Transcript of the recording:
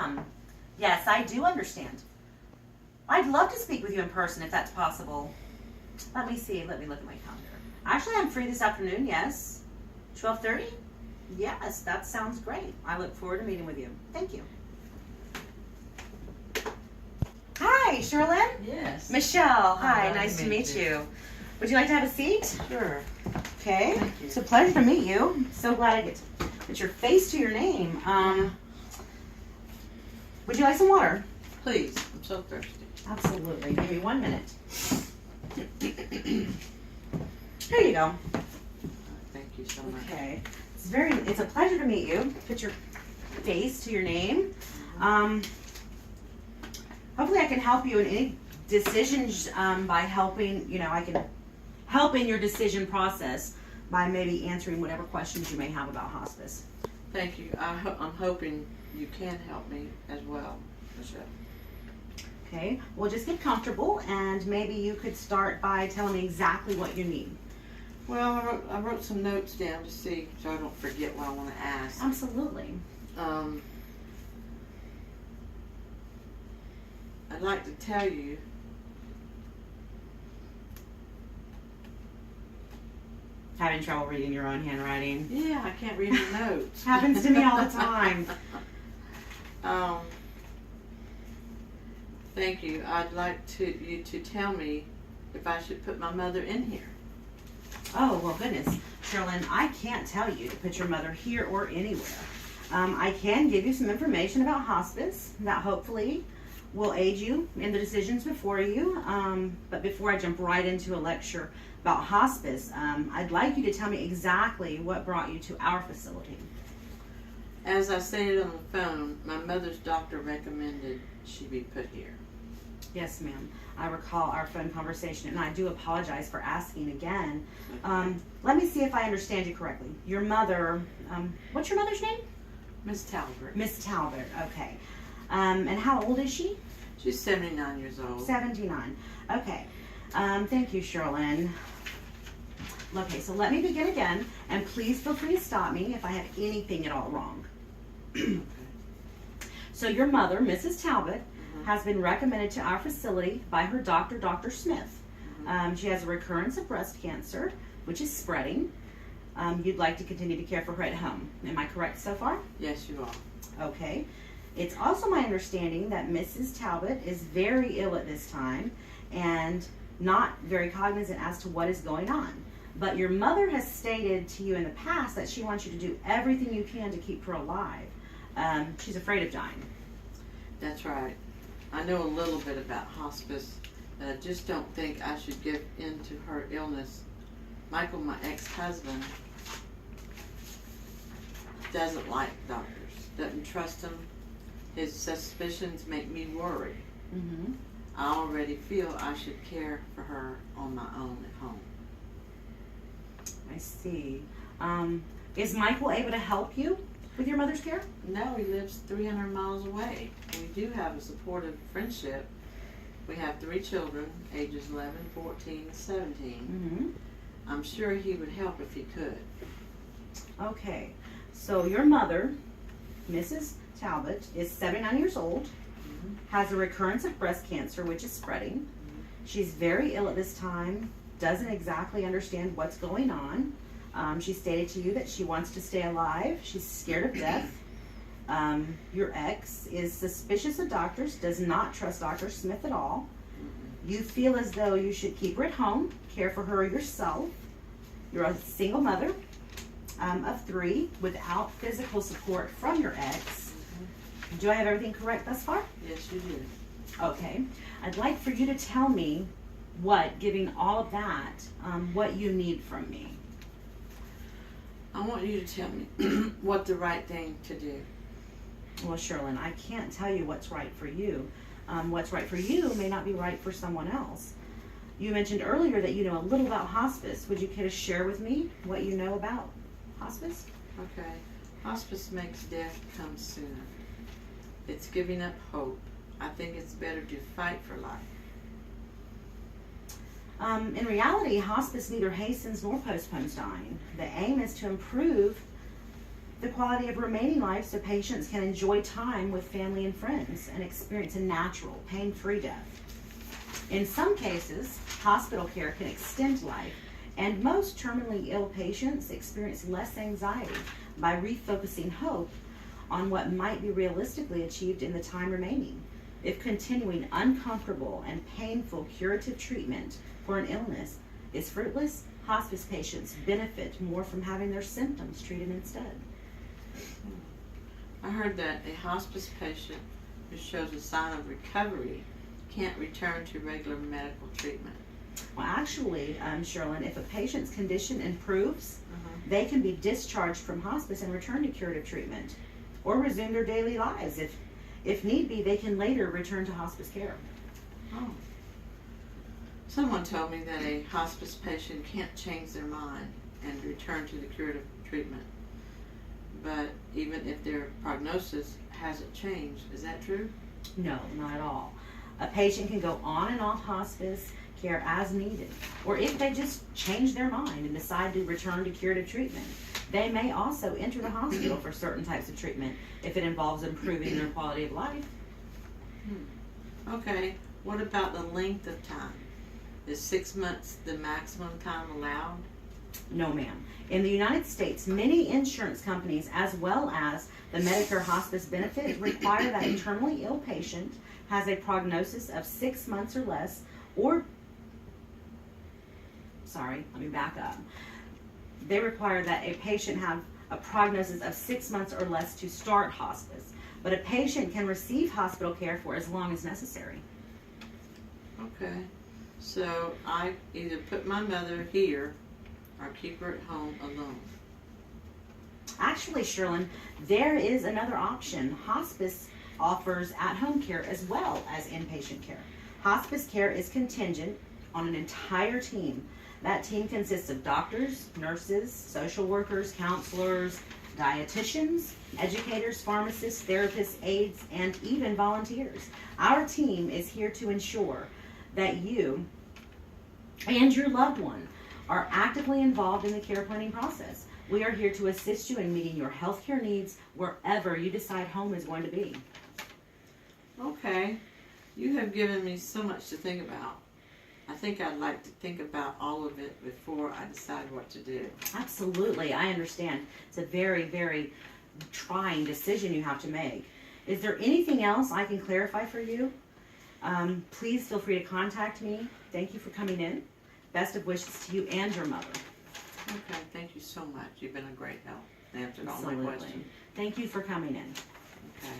am. Yes, I do understand. I'd love to speak with you in person if that's possible. Let me see. Let me look at my calendar. Actually, I'm free this afternoon, yes. 12:30? Yes, that sounds great. I look forward to meeting with you. Thank you. Hi, Sherlyn. Yes. Michelle, hi. Nice to meet you. Would you like to have a seat? Sure. Okay. Thank you. It's a pleasure to meet you. So glad I get to put your face to your name. Would you like some water? Please. I'm so thirsty. Absolutely. Give me 1 minute. Here you go. Thank you so much. Okay. It's a pleasure to meet you. Put your face to your name. Hopefully I can help you in any decisions by helping, I can help in your decision process by maybe answering whatever questions you may have about hospice. Thank you. I'm hoping you can help me as well, Michelle. Okay, well just get comfortable and maybe you could start by telling me exactly what you need. Well, I wrote some notes down to see so I don't forget what I want to ask. Absolutely. I'd like to tell you Having trouble reading your own handwriting? I can't read the notes. Happens to me all the time. Thank you. I'd like you to tell me if I should put my mother in here. Oh, well, goodness. Sherlyn, I can't tell you to put your mother here or anywhere. I can give you some information about hospice that hopefully will aid you in the decisions before you. But before I jump right into a lecture about hospice, I'd like you to tell me exactly what brought you to our facility. As I stated on the phone, my mother's doctor recommended she be put here. Yes, ma'am. I recall our phone conversation, and I do apologize for asking again. Okay. Let me see if I understand you correctly. Your mother, what's your mother's name? Miss Talbert. Miss Talbert, okay. And how old is she? She's 79 years old. 79. Okay. Thank you, Sherlyn. Okay, so let me begin again, and please feel free to stop me if I have anything at all wrong. Okay. So your mother, Mrs. Talbot, has been recommended to our facility by her doctor, Dr. Smith. She has a recurrence of breast cancer, which is spreading. You'd like to continue to care for her at home. Am I correct so far? Yes, you are. Okay. It's also my understanding that Mrs. Talbot is very ill at this time and not very cognizant as to what is going on. But your mother has stated to you in the past that she wants you to do everything you can to keep her alive. She's afraid of dying. That's right. I know a little bit about hospice, but I just don't think I should give in to her illness. Michael, my ex-husband, doesn't like doctors, doesn't trust them. His suspicions make me worry. I already feel I should care for her on my own at home. I see. Is Michael able to help you with your mother's care? No, he lives 300 miles away. We do have a supportive friendship. We have 3 children, ages 11, 14, and 17. I'm sure he would help if he could. Okay. So your mother, Mrs. Talbot, is 79 years old, has a recurrence of breast cancer, which is spreading. She's very ill at this time, doesn't exactly understand what's going on. She stated to you that she wants to stay alive. She's scared of death. Your ex is suspicious of doctors, does not trust Dr. Smith at all. You feel as though you should keep her at home, care for her yourself. You're a single mother of 3 without physical support from your ex. Do I have everything correct thus far? Yes, you do. Okay. I'd like for you to tell me giving all of that, what you need from me. I want you to tell me what the right thing to do. Well, Sherlyn, I can't tell you what's right for you. What's right for you may not be right for someone else. You mentioned earlier that you know a little about hospice. Would you care to share with me what you know about hospice? Okay. Hospice makes death come sooner. It's giving up hope. I think it's better to fight for life. In reality, hospice neither hastens nor postpones dying. The aim is to improve the quality of remaining life so patients can enjoy time with family and friends and experience a natural, pain-free death. In some cases, hospital care can extend life, and most terminally ill patients experience less anxiety by refocusing hope on what might be realistically achieved in the time remaining. If continuing uncomfortable and painful curative treatment for an illness is fruitless, hospice patients benefit more from having their symptoms treated instead. I heard that a hospice patient who shows a sign of recovery can't return to regular medical treatment. Well, actually, Sherlyn, if a patient's condition improves, they can be discharged from hospice and return to curative treatment or resume their daily lives. If need be, they can later return to hospice care. Oh. Someone told me that a hospice patient can't change their mind and return to the curative treatment. But even if their prognosis hasn't changed, is that true? No, not at all. A patient can go on and off hospice care as needed, or if they just change their mind and decide to return to curative treatment. They may also enter the hospital for certain types of treatment if it involves improving their quality of life. Okay, what about the length of time? Is 6 months the maximum time allowed? No, ma'am. In the United States, many insurance companies, as well as the Medicare hospice benefit, require that a terminally ill patient has a prognosis of 6 months or less, or, let me back up. They require that a patient have a prognosis of 6 months or less to start hospice, but a patient can receive hospital care for as long as necessary. Okay, so I either put my mother here or keep her at home alone. Actually, Sherlyn, there is another option. Hospice offers at-home care as well as inpatient care. Hospice care is contingent on an entire team. That team consists of doctors, nurses, social workers, counselors, dietitians, educators, pharmacists, therapists, aides, and even volunteers. Our team is here to ensure that you and your loved one are actively involved in the care planning process. We are here to assist you in meeting your healthcare needs wherever you decide home is going to be. Okay, you have given me so much to think about. I think I'd like to think about all of it before I decide what to do. Absolutely, I understand. It's a very, very trying decision you have to make. Is there anything else I can clarify for you? Please feel free to contact me. Thank you for coming in. Best of wishes to you and your mother. Okay, thank you so much. You've been a great help. Answered all Absolutely. my questions. Thank you for coming in. Okay.